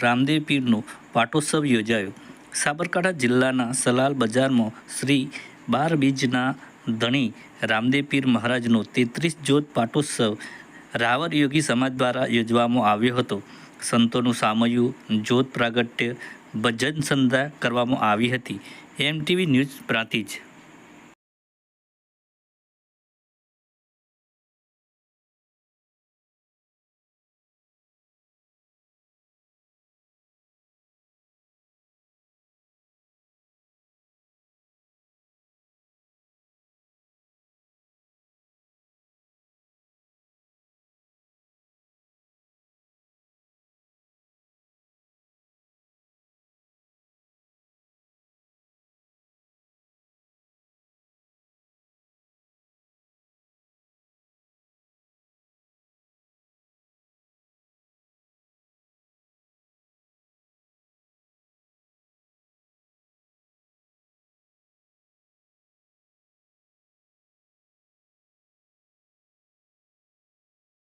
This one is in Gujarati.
રામદેવ પીરનો પાટોત્સવ યોજાયો। સાબરકાંઠા જિલ્લાના સલાલ બજારમાં શ્રી 12 બીજના ધણી રામદેવ પીર મહારાજનો 33 જ્યોત પાટોત્સવ રાવર યોગી સમાજ દ્વારા યોજવામાં આવ્યો હતો। સંતોનું સામયું, જ્યોત પ્રાગટ્ય, ભજન સંધ્યા કરવામાં આવી હતી। MTV news Prantij.